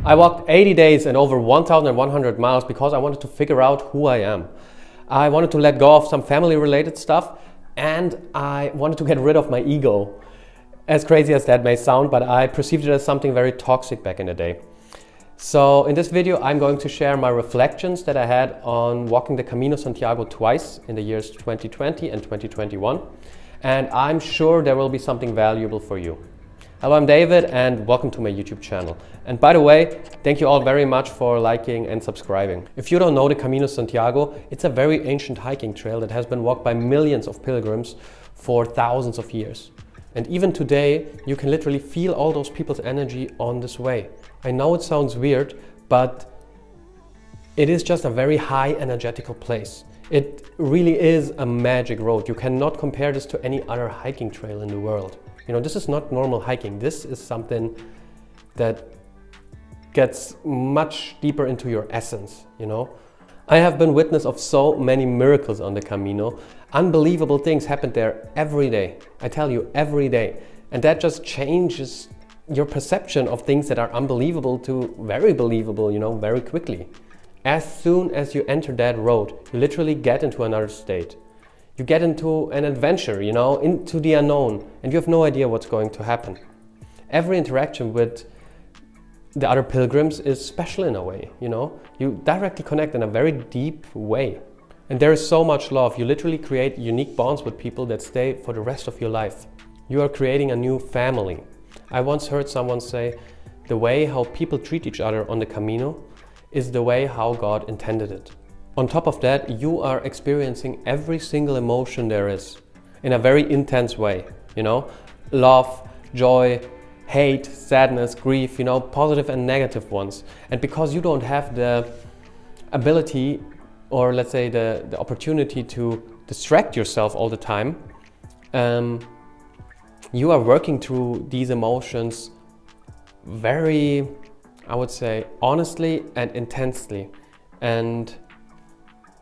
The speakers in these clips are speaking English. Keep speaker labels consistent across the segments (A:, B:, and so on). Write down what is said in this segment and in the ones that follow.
A: I walked 80 days and over 1,100 miles because I wanted to figure out who I am. I wanted to let go of some family-related stuff, and I wanted to get rid of my ego. As crazy as that may sound, but I perceived it as something very toxic back in the day. So in this video, I'm going to share my reflections that I had on walking the Camino Santiago twice in the years 2020 and 2021. And I'm sure there will be something valuable for you. Hello, I'm David and welcome to my YouTube channel. And by the way, thank you all very much for liking and subscribing. If you don't know the Camino Santiago, it's a very ancient hiking trail that has been walked by millions of pilgrims for thousands of years. And even today, you can literally feel all those people's energy on this way. I know it sounds weird, but it is just a very high energetical place. It really is a magic road. You cannot compare this to any other hiking trail in the world. You know, this is not normal hiking. This is something that gets much deeper into your essence, you know. I have been witness of so many miracles on the Camino. Unbelievable things happen there every day. I tell you, every day. And that just changes your perception of things that are unbelievable to very believable, you know, very quickly. As soon as you enter that road, you literally get into another state. You get into an adventure, you know, into the unknown, and you have no idea what's going to happen. Every interaction with the other pilgrims is special in a way, you know. You directly connect in a very deep way. And there is so much love. You literally create unique bonds with people that stay for the rest of your life. You are creating a new family. I once heard someone say, the way how people treat each other on the Camino is the way how God intended it. On top of that, you are experiencing every single emotion there is in a very intense way, you know, love, joy, hate, sadness, grief, you know, positive and negative ones. And because you don't have the ability, or let's say the opportunity to distract yourself all the time, you are working through these emotions very, I would say, honestly and intensely. And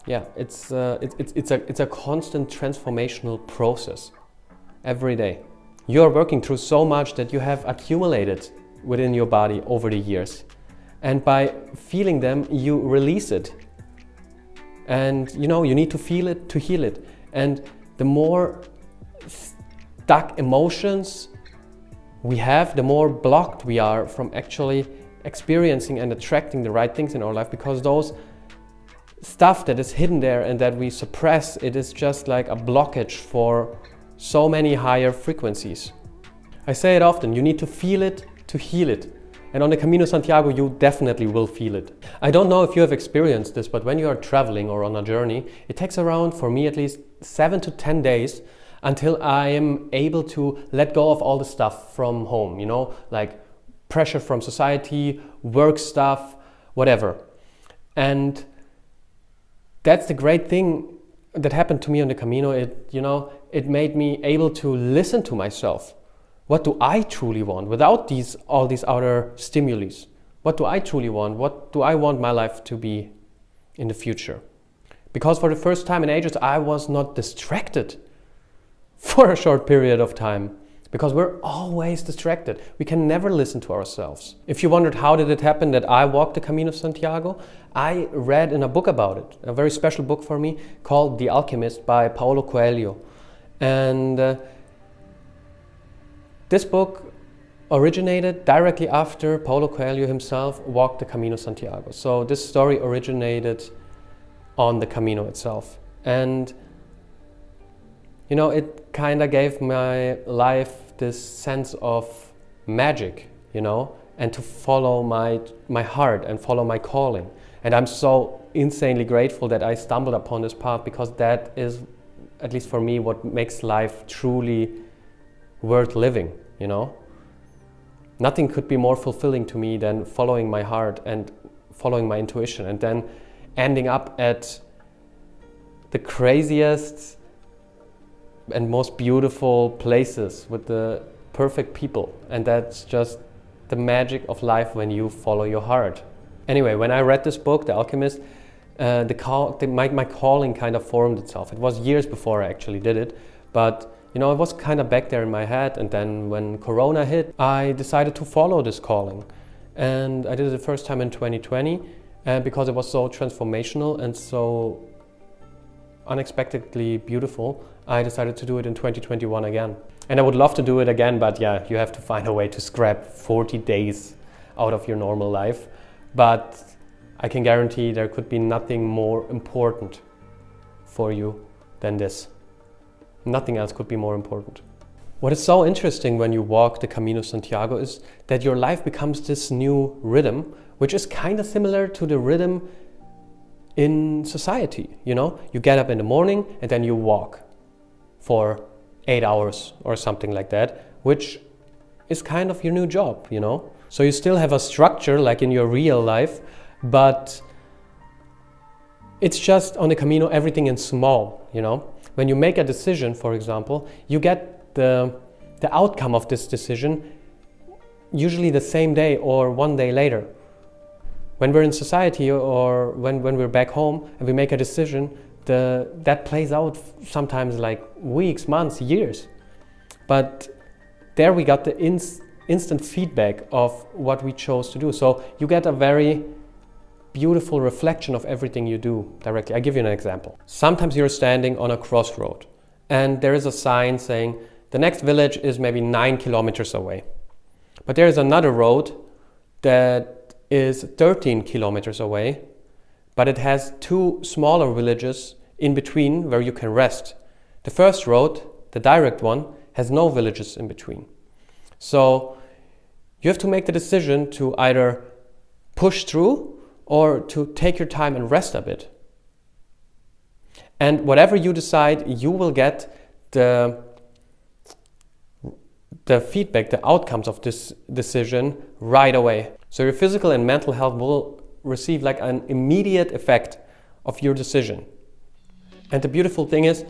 A: yeah, it's a constant transformational process every day. You are working through so much that you have accumulated within your body over the years. And by feeling them, you release it. And you know, you need to feel it to heal it. And the more stuck emotions we have, the more blocked we are from actually experiencing and attracting the right things in our life, because those stuff that is hidden there and that we suppress, it is just like a blockage for so many higher frequencies. I say it often, you need to feel it to heal it. And on the Camino Santiago, you definitely will feel it. I don't know if you have experienced this, but when you are traveling or on a journey, it takes around, for me at least, 7 to 10 days until I am able to let go of all the stuff from home, you know, like pressure from society, work stuff, whatever. And that's the great thing that happened to me on the Camino. It made me able to listen to myself. What do I truly want without all these other stimuli? What do I truly want? What do I want my life to be in the future? Because for the first time in ages, I was not distracted for a short period of time. Because we're always distracted. We can never listen to ourselves. If you wondered how did it happen that I walked the Camino Santiago, I read in a book about it, a very special book for me called The Alchemist by Paulo Coelho. And this book originated directly after Paulo Coelho himself walked the Camino Santiago. So this story originated on the Camino itself. And you know, it kind of gave my life this sense of magic, you know, and to follow my heart and follow my calling. And I'm so insanely grateful that I stumbled upon this path, because that is, at least for me, what makes life truly worth living, you know. Nothing could be more fulfilling to me than following my heart and following my intuition, and then ending up at the craziest and most beautiful places with the perfect people. And that's just the magic of life when you follow your heart. Anyway, when I read this book, The Alchemist, my calling kind of formed itself. It was years before I actually did it, but you know, it was kind of back there in my head. And then when Corona hit, I decided to follow this calling. and I did it the first time in 2020, and because it was so transformational and so unexpectedly beautiful, I decided to do it in 2021 again. And I would love to do it again, but yeah, you have to find a way to scrap 40 days out of your normal life. But I can guarantee there could be nothing more important for you than this. Nothing else could be more important. What is so interesting when you walk the Camino Santiago is that your life becomes this new rhythm, which is kind of similar to the rhythm in society. You know, you get up in the morning and then you walk for 8 hours or something like that, which is kind of your new job, you know. So you still have a structure like in your real life, but it's just on the Camino everything in small, you know. When you make a decision, for example, you get the outcome of this decision usually the same day or one day later. When we're in society or when we're back home and we make a decision, that plays out sometimes like weeks, months, years. But there we got the instant feedback of what we chose to do. So you get a very beautiful reflection of everything you do directly. I give you an example. Sometimes you're standing on a crossroad and there is a sign saying the next village is maybe 9 kilometers away. But there is another road that is 13 kilometers away, but it has 2 smaller villages in between where you can rest. The first road, the direct one, has no villages in between. So you have to make the decision to either push through or to take your time and rest a bit. And whatever you decide, you will get the feedback, the outcomes of this decision right away. So your physical and mental health will receive like an immediate effect of your decision. And the beautiful thing is,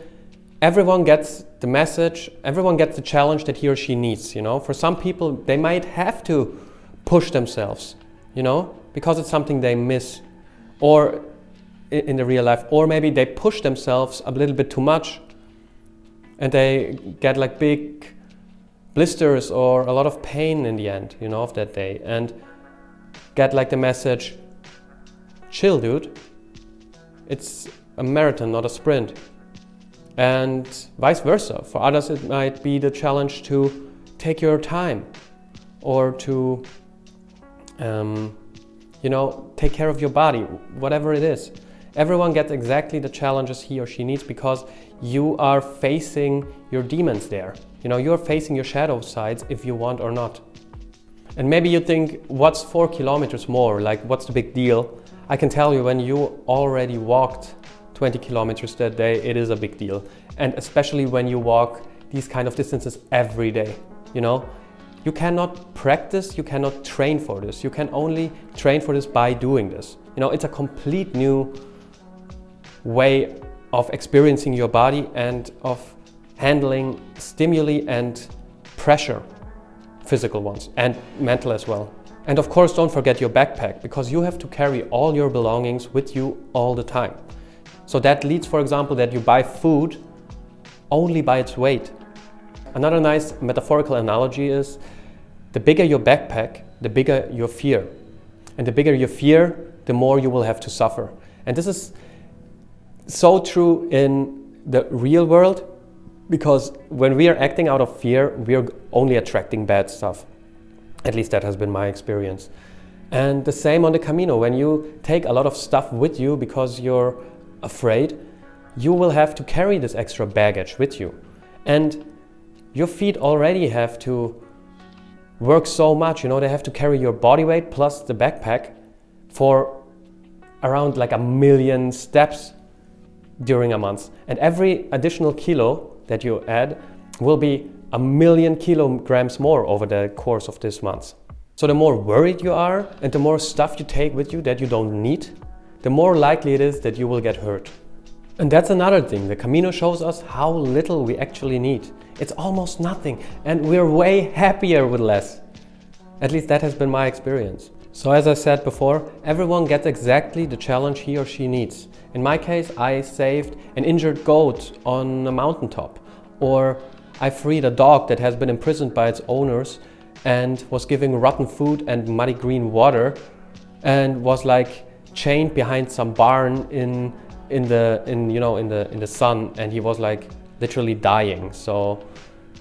A: everyone gets the message, everyone gets the challenge that he or she needs, you know. For some people, they might have to push themselves, you know, because it's something they miss or in the real life, or maybe they push themselves a little bit too much and they get like big blisters or a lot of pain in the end, you know, of that day, and get like the message, chill dude, it's a marathon, not a sprint. And vice versa. For others it might be the challenge to take your time or to you know, take care of your body, whatever it is. Everyone gets exactly the challenges he or she needs because you are facing your demons there. You know, you're facing your shadow sides if you want or not. And maybe you think, what's 4 kilometers more? Like, what's the big deal? I can tell you, when you already walked 20 kilometers that day, it is a big deal. And especially when you walk these kind of distances every day, you know? You cannot practice, you cannot train for this. You can only train for this by doing this. You know, it's a complete new way of experiencing your body and of handling stimuli and pressure, physical ones and mental as well. And of course, don't forget your backpack, because you have to carry all your belongings with you all the time. So that leads, for example, that you buy food only by its weight. Another nice metaphorical analogy is, the bigger your backpack, the bigger your fear. And the bigger your fear, the more you will have to suffer. And this is so true in the real world, because when we are acting out of fear, we are only attracting bad stuff. At least that has been my experience. And the same on the Camino. When you take a lot of stuff with you because you're afraid, you will have to carry this extra baggage with you. And your feet already have to work so much, you know, they have to carry your body weight plus the backpack for around like 1 million steps during a month. And every additional kilo that you add will be 1 million kilograms more over the course of this month. So the more worried you are and the more stuff you take with you that you don't need, the more likely it is that you will get hurt. And that's another thing. The Camino shows us how little we actually need. It's almost nothing, and we're way happier with less. At least that has been my experience. So as I said before, everyone gets exactly the challenge he or she needs. In my case, I saved an injured goat on a mountaintop, or I freed a dog that has been imprisoned by its owners and was giving rotten food and muddy green water, and was like chained behind some barn in the sun, and he was like literally dying. So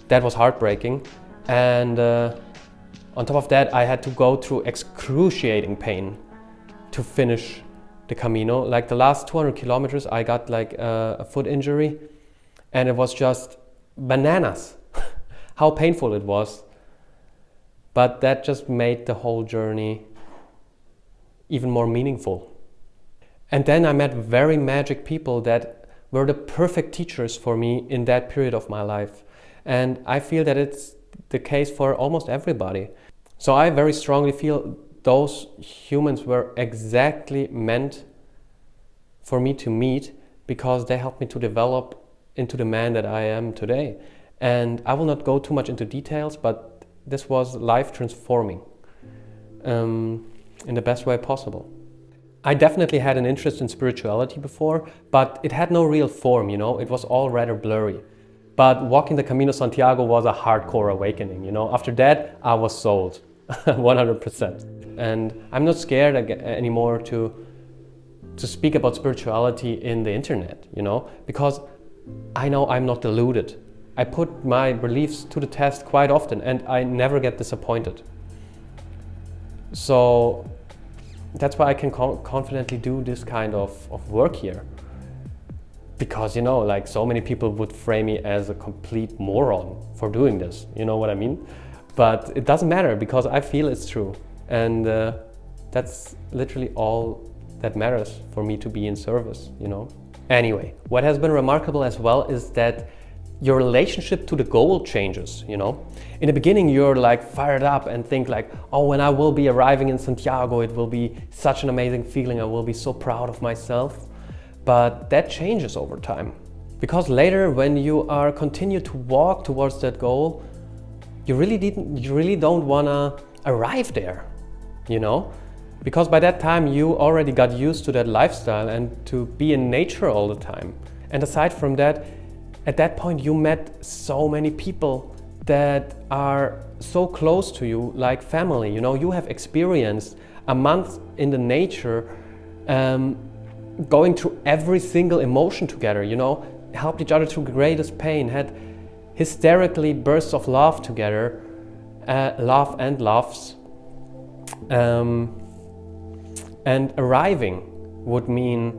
A: that was heartbreaking. And on top of that, I had to go through excruciating pain to finish the Camino. Like the last 200 kilometers, I got like a foot injury, and it was just bananas how painful it was. But that just made the whole journey even more meaningful. And then I met very magic people that were the perfect teachers for me in that period of my life. And I feel that it's the case for almost everybody. So I very strongly feel those humans were exactly meant for me to meet, because they helped me to develop into the man that I am today. And I will not go too much into details, but this was life transforming in the best way possible. I definitely had an interest in spirituality before, but it had no real form, it was all rather blurry. But walking the Camino Santiago was a hardcore awakening, After that, I was sold, 100%. And I'm not scared anymore to speak about spirituality in the internet, because I know I'm not deluded. I put my beliefs to the test quite often, and I never get disappointed. So that's why I can confidently do this kind of work here. Because, like so many people would frame me as a complete moron for doing this, you know what I mean? But it doesn't matter, because I feel it's true. And that's literally all that matters for me to be in service, Anyway, what has been remarkable as well is that your relationship to the goal changes, In the beginning, you're like fired up and think like, oh, when I will be arriving in Santiago, it will be such an amazing feeling. I will be so proud of myself. But that changes over time. Because later, when you are continue to walk towards that goal, you really don't wanna arrive there, Because by that time, you already got used to that lifestyle and to be in nature all the time. And aside from that, at that point, you met so many people that are so close to you, like family. You have experienced a month in the nature, going through every single emotion together, helped each other through greatest pain, had hysterically bursts of love together, love and laughs. And arriving would mean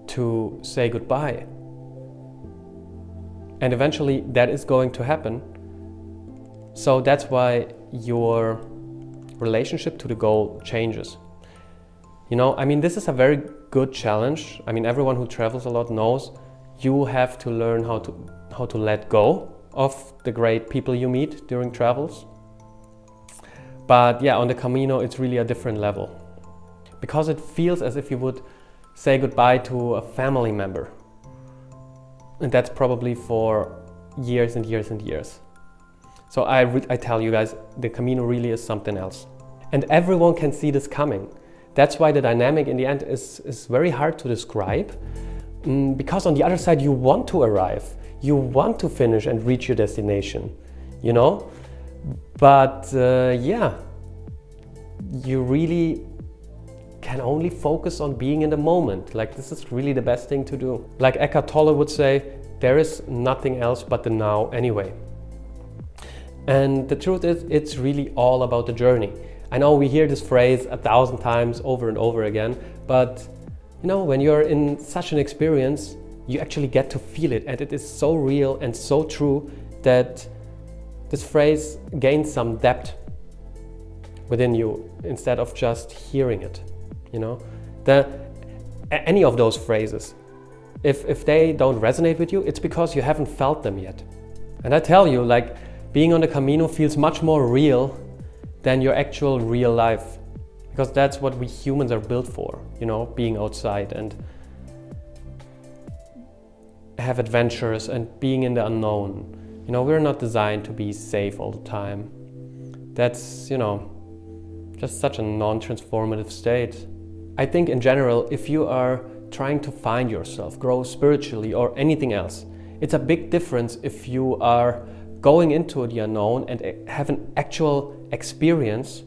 A: to say goodbye. And eventually that is going to happen. So that's why your relationship to the goal changes. This is a very good challenge. Everyone who travels a lot knows you have to learn how to let go of the great people you meet during travels. But yeah, on the Camino, it's really a different level. Because it feels as if you would say goodbye to a family member. And that's probably for years and years and years. So I tell you guys, the Camino really is something else. And everyone can see this coming. That's why the dynamic in the end is very hard to describe. Because on the other side, you want to arrive. You want to finish and reach your destination, But you really can only focus on being in the moment. Like, this is really the best thing to do. Like Eckhart Tolle would say, there is nothing else but the now anyway. And the truth is, it's really all about the journey. I know we hear this phrase 1,000 times over and over again, but when you're in such an experience, you actually get to feel it, and it is so real and so true that this phrase gains some depth within you instead of just hearing it. Any of those phrases, if they don't resonate with you, it's because you haven't felt them yet. And I tell you, like, being on the Camino feels much more real than your actual real life, because that's what we humans are built for, being outside and have adventures and being in the unknown. We're not designed to be safe all the time. That's, just such a non-transformative state. I think in general, if you are trying to find yourself, grow spiritually or anything else, it's a big difference if you are going into the unknown and have an actual experience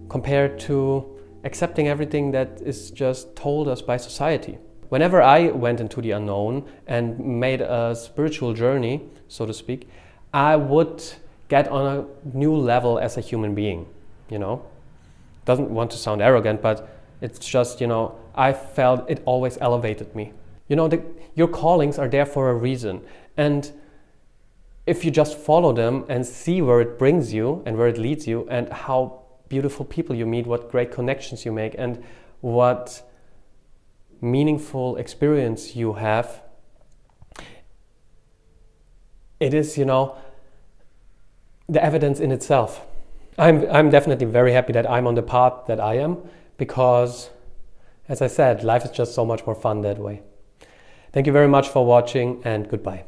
A: compared to accepting everything that is just told us by society. Whenever I went into the unknown and made a spiritual journey, so to speak, I would get on a new level as a human being, you know. Doesn't want to sound arrogant, but it's just, you know, I felt it always elevated me. You know, your callings are there for a reason. And if you just follow them and see where it brings you and where it leads you and how beautiful people you meet, what great connections you make, and what meaningful experience you have, it is, you know, the evidence in itself. I'm definitely very happy that I'm on the path that I am, because, as I said, life is just so much more fun that way. Thank you very much for watching, and goodbye.